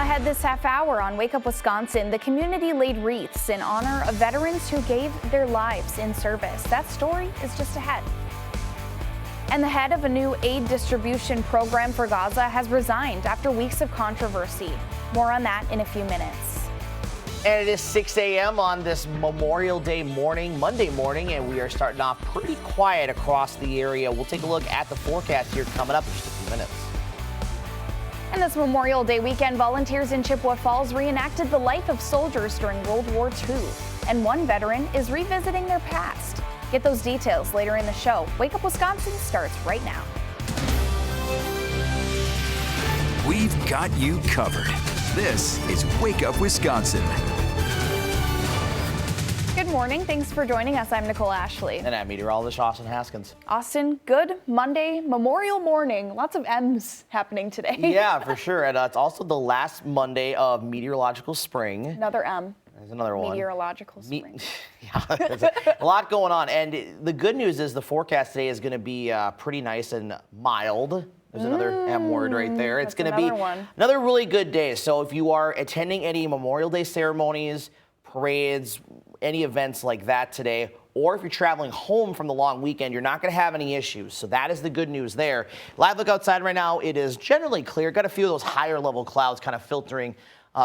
Ahead this half hour on Wake Up Wisconsin, the community laid wreaths in honor of veterans who gave their lives in service. That story is just ahead. And the head of a new aid distribution program for Gaza has resigned after weeks of controversy. More on that in a few minutes. And it is 6 a.m. on this Memorial Day morning, Monday morning, and we are starting off pretty quiet across the area. We'll take a look at the forecast here coming up in just a few minutes. And this Memorial Day weekend, volunteers in Chippewa Falls reenacted the life of soldiers during World War II. And one veteran is revisiting their past. Get those details later in the show. Wake Up Wisconsin starts right now. We've got you covered. This is Wake Up Wisconsin. Good morning. Thanks for joining us. I'm Nicole Ashley. And I'm meteorologist Austin Haskins. Austin, good Monday, Memorial morning. Lots of M's happening today. Yeah, for sure. And it's also the last Monday of meteorological spring. Another M. There's another one. Meteorological spring. Yeah, there's a lot going on. And the good news is the forecast today is going to be pretty nice and mild. There's another M word right there. It's going to be another really good day. So if you are attending any Memorial Day ceremonies, parades, any events like that today, or if you're traveling home from the long weekend, you're not going to have any issues. So that is the good news there. Live look outside right now. It is generally clear. Got a few of those higher level clouds kind of filtering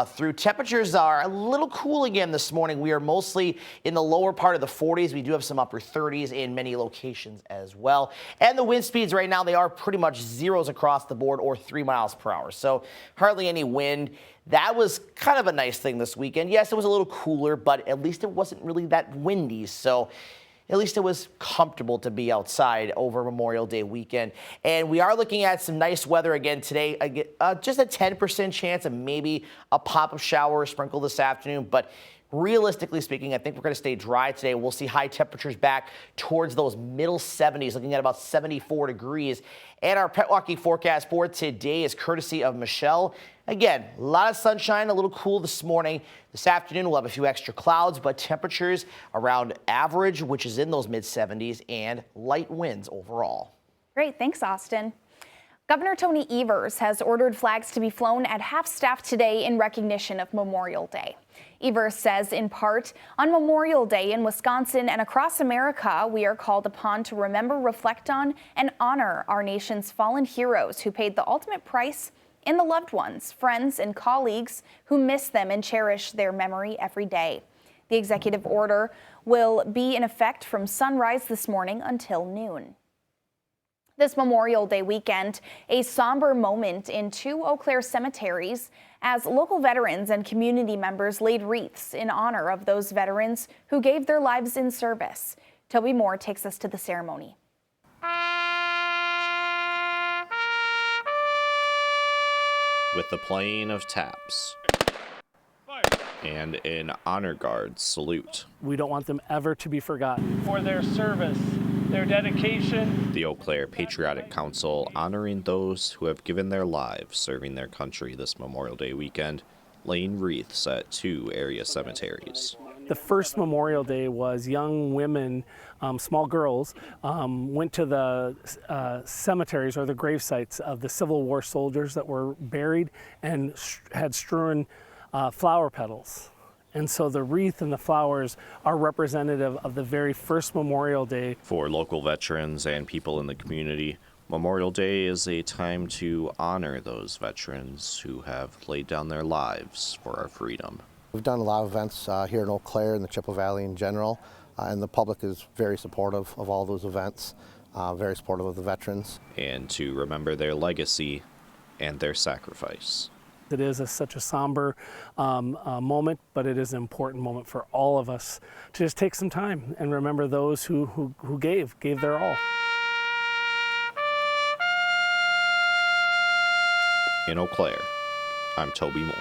through. Temperatures are a little cool again this morning. We are mostly in the lower part of the 40s. We do have some upper 30s in many locations as well. And the wind speeds right now, they are pretty much zeros across the board or 3 miles per hour. So hardly any wind. That was kind of a nice thing this weekend. Yes, it was a little cooler, but at least it wasn't really that windy. So at least it was comfortable to be outside over Memorial Day weekend. And we are looking at some nice weather again today. Just a 10% chance of maybe a pop-up shower or sprinkle this afternoon. But realistically speaking, I think we're going to stay dry today. We'll see high temperatures back towards those middle 70s, looking at about 74 degrees. And our pet walking forecast for today is courtesy of Michelle. Again, a lot of sunshine, a little cool this morning. This afternoon, we'll have a few extra clouds, but temperatures around average, which is in those mid-70s, and light winds overall. Great. Thanks, Austin. Governor Tony Evers has ordered flags to be flown at half-staff today in recognition of Memorial Day. Evers says, in part, on Memorial Day in Wisconsin and across America, we are called upon to remember, reflect on, and honor our nation's fallen heroes who paid the ultimate price in the loved ones, friends, and colleagues who miss them and cherish their memory every day. The executive order will be in effect from sunrise this morning until noon. This Memorial Day weekend, a somber moment in 2 Eau Claire cemeteries as local veterans and community members laid wreaths in honor of those veterans who gave their lives in service. Toby Moore takes us to the ceremony. With the playing of taps and an honor guard salute. We don't want them ever to be forgotten. For their service, their dedication. The Eau Claire Patriotic Council honoring those who have given their lives serving their country this Memorial Day weekend, laying wreaths at 2 area cemeteries. The first Memorial Day was young women, small girls, went to the cemeteries or the grave sites of the Civil War soldiers that were buried and had strewn flower petals. And so the wreath and the flowers are representative of the very first Memorial Day. For local veterans and people in the community, Memorial Day is a time to honor those veterans who have laid down their lives for our freedom. We've done a lot of events here in Eau Claire and the Chippewa Valley in general, and the public is very supportive of all those events, very supportive of the veterans. And to remember their legacy and their sacrifice. It is such a somber moment, but it is an important moment for all of us to just take some time and remember those who gave their all. In Eau Claire, I'm Toby Moore.